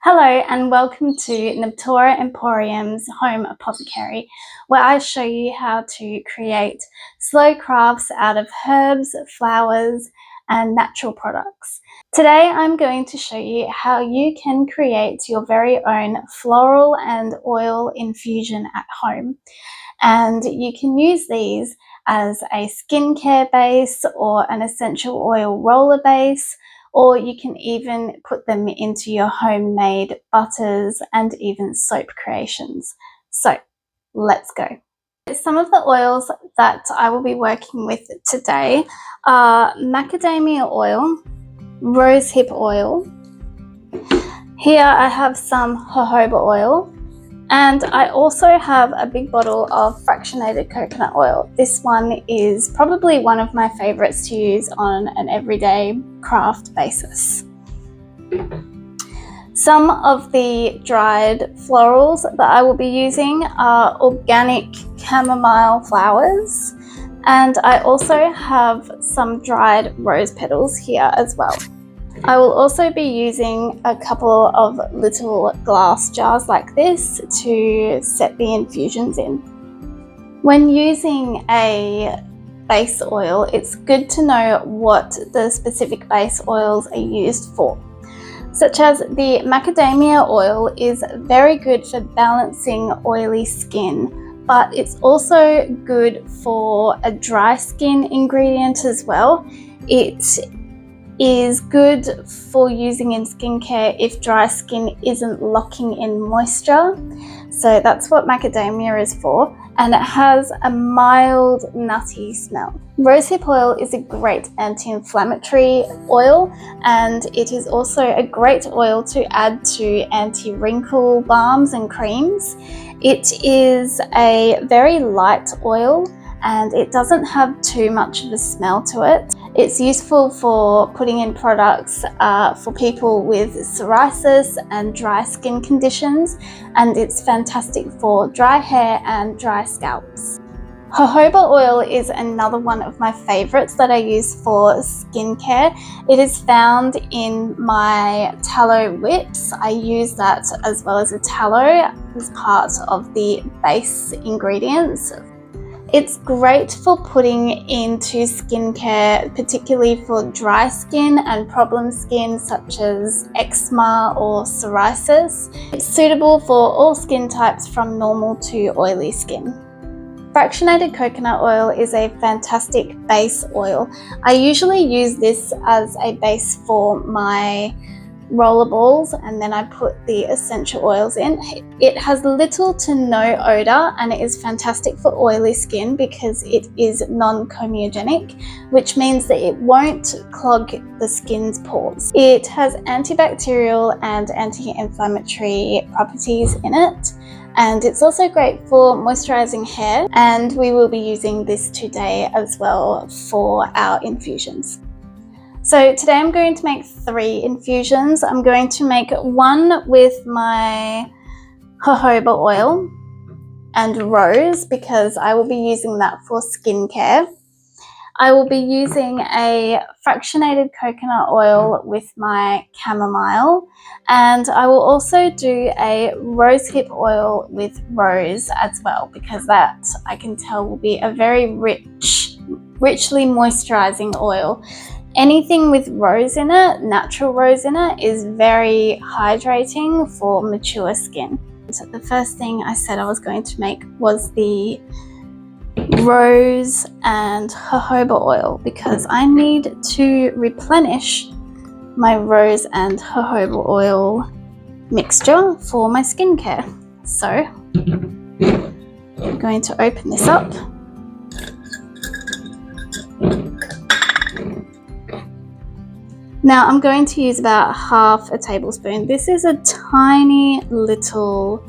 Hello and welcome to Natura Emporium's Home Apothecary, where I show you how to create slow crafts out of herbs, flowers, and natural products. Today I'm going to show you how you can create your very own floral and oil infusion at home. And you can use these as a skincare base or an essential oil roller base, or you can even put them into your homemade butters and even soap creations. So let's go. Some of the oils that I will be working with today are macadamia oil, rosehip oil. Here I have some jojoba oil, and I also have a big bottle of fractionated coconut oil. This one is probably one of my favorites to use on an everyday craft basis. Some of the dried florals that I will be using are organic chamomile flowers, and I also have some dried rose petals here as well. I will also be using a couple of little glass jars like this to set the infusions in. When using a base oil, it's good to know what the specific base oils are used for. Such as the macadamia oil is very good for balancing oily skin, but it's also good for a dry skin ingredient as well. It is good for using in skincare if dry skin isn't locking in moisture. So that's what macadamia is for, and it has a mild nutty smell. Rosehip oil is a great anti-inflammatory oil, and it is also a great oil to add to anti-wrinkle balms and creams. It is a very light oil and it doesn't have too much of a smell to it. It's useful for putting in products for people with psoriasis and dry skin conditions, and it's fantastic for dry hair and dry scalps. Jojoba oil is another one of my favorites that I use for skincare. It is found in my tallow whips. I use that as well as a tallow as part of the base ingredients. It's great for putting into skincare, particularly for dry skin and problem skin such as eczema or psoriasis. It's suitable for all skin types from normal to oily skin. Fractionated coconut oil is a fantastic base oil. I usually use this as a base for my roller balls, and then I put the essential oils in. It has little to no odor, and it is fantastic for oily skin because it is non-comedogenic, which means that it won't clog the skin's pores. It has antibacterial and anti-inflammatory properties in it, and it's also great for moisturizing hair, and we will be using this today as well for our infusions. So today I'm going to make 3 infusions. I'm going to make one with my jojoba oil and rose because I will be using that for skincare. I will be using a fractionated coconut oil with my chamomile, and I will also do a rosehip oil with rose as well because that I can tell will be a very richly moisturizing oil. Anything with rose in it, natural rose in it, is very hydrating for mature skin. So the first thing I said I was going to make was the rose and jojoba oil because I need to replenish my rose and jojoba oil mixture for my skincare. So I'm going to open this up. Now I'm going to use about half a tablespoon. This is a tiny little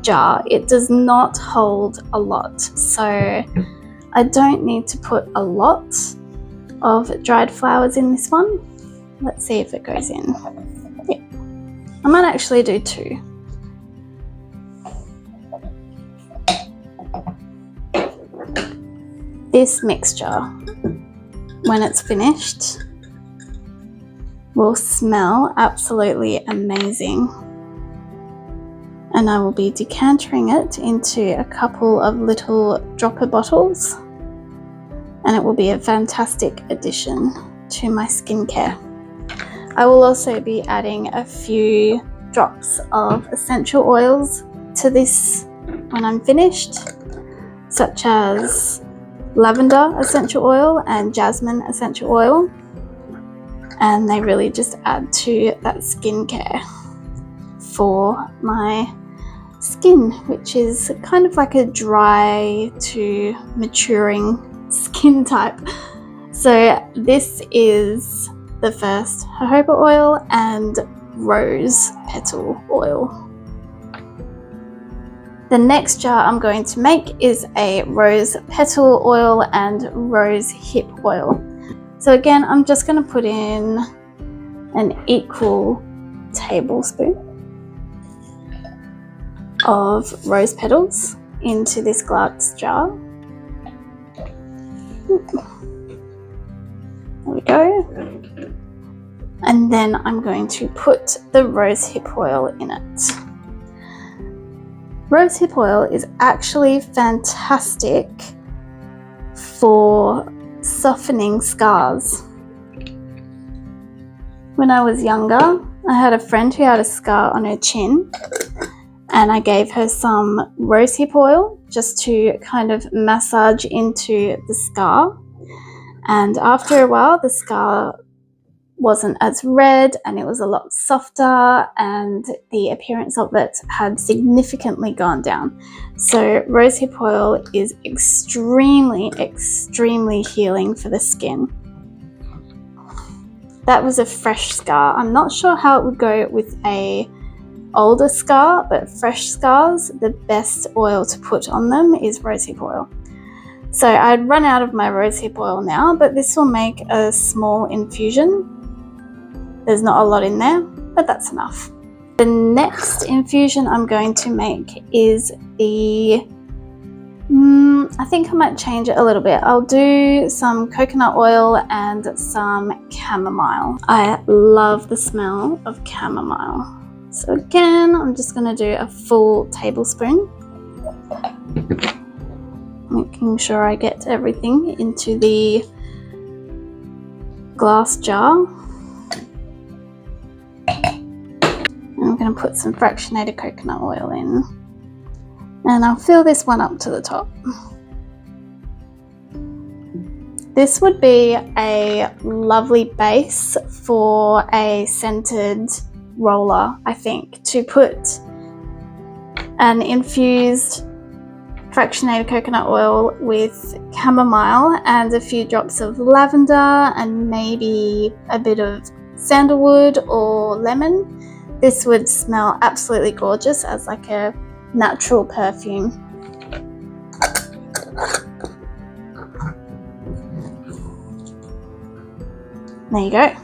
jar. It does not hold a lot, so I don't need to put a lot of dried flowers in this one. Let's see if it goes in. Yeah, I might actually do 2. This mixture, when it's finished, will smell absolutely amazing. and I will be decantering it into a couple of little dropper bottles, and it will be a fantastic addition to my skincare. I will also be adding a few drops of essential oils to this when I'm finished, such as lavender essential oil and jasmine essential oil, and they really just add to that skincare for my skin, which is kind of like a dry to maturing skin type. So this is the first jojoba oil and rose petal oil. The next jar I'm going to make is a rose petal oil and rose hip oil. So again, I'm just going to put in an equal tablespoon of rose petals into this glass jar. There we go. And then I'm going to put the rose hip oil in it. Rose hip oil is actually fantastic for softening scars. When I was younger, I had a friend who had a scar on her chin, and I gave her some rose hip oil just to kind of massage into the scar. And after a while, the scar wasn't as red and it was a lot softer, and the appearance of it had significantly gone down. So rose hip oil is extremely healing for the skin. That was a fresh scar. I'm not sure how it would go with a older scar, but fresh scars, the best oil to put on them is rosehip oil. So I'd run out of my rosehip oil now, but this will make a small infusion. There's not a lot in there, but that's enough. The next infusion I'm going to make is the I think I might change it a little bit. I'll do some coconut oil and some chamomile. I love the smell of chamomile. So again, I'm just going to do a full tablespoon, making sure I get everything into the glass jar. And I'm going to put some fractionated coconut oil in, and I'll fill this one up to the top. This would be a lovely base for a scented roller, I think, to put an infused fractionated coconut oil with chamomile and a few drops of lavender and maybe a bit of sandalwood or lemon. This would smell absolutely gorgeous as like a natural perfume. There you go.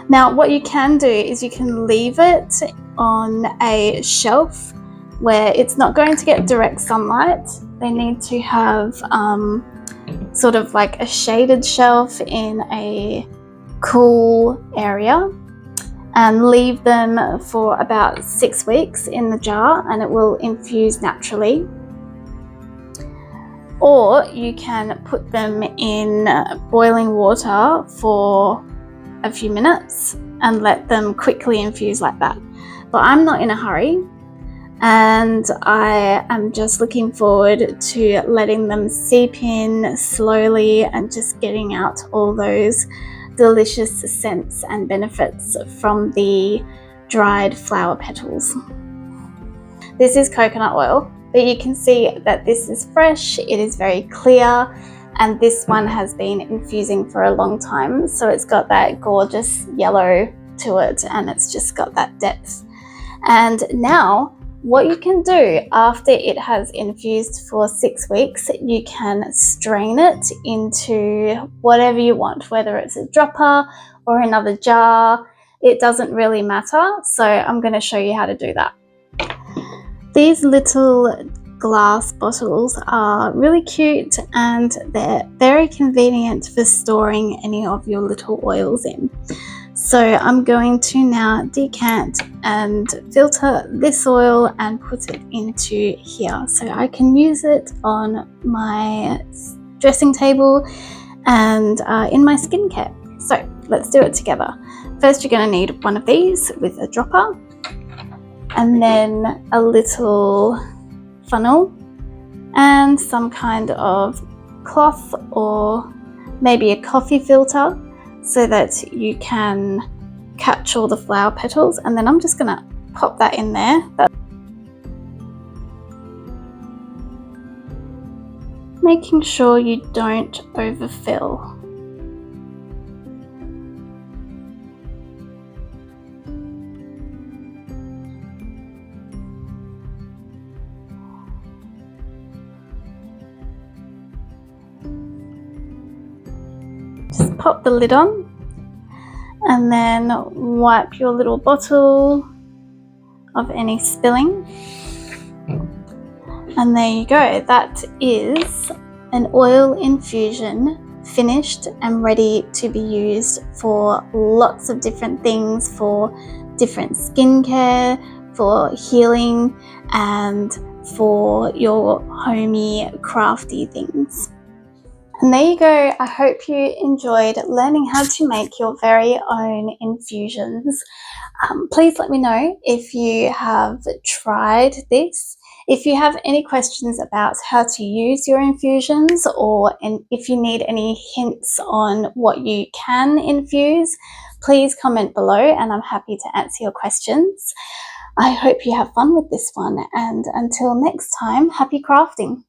Now what you can do is you can leave it on a shelf where it's not going to get direct sunlight. They need to have sort of like a shaded shelf in a cool area, and leave them for about 6 weeks in the jar, and it will infuse naturally. Or you can put them in boiling water for a few minutes and let them quickly infuse like that. But I'm not in a hurry, and I am just looking forward to letting them seep in slowly and just getting out all those delicious scents and benefits from the dried flower petals. This is coconut oil, but you can see that this is fresh, it is very clear, and this one has been infusing for a long time, so it's got that gorgeous yellow to it, and it's just got that depth. And now what you can do after it has infused for 6 weeks, you can strain it into whatever you want, whether it's a dropper or another jar, it doesn't really matter. So I'm going to show you how to do that. These little glass bottles are really cute, and they're very convenient for storing any of your little oils in. So I'm going to now decant and filter this oil and put it into here so I can use it on my dressing table and in my skincare. So let's do it together. First, you're going to need one of these with a dropper, and then a little funnel and some kind of cloth or maybe a coffee filter so that you can catch all the flower petals. And then I'm just going to pop that in there. Making sure you don't overfill. Just pop the lid on and then wipe your little bottle of any spilling. And there you go. That is an oil infusion finished and ready to be used for lots of different things, for different skincare, for healing, and for your homey crafty things. And there you go. I hope you enjoyed learning how to make your very own infusions. Please let me know if you have tried this. If you have any questions about how to use your infusions, or if you need any hints on what you can infuse, please comment below and I'm happy to answer your questions. I hope you have fun with this one, and until next time, happy crafting.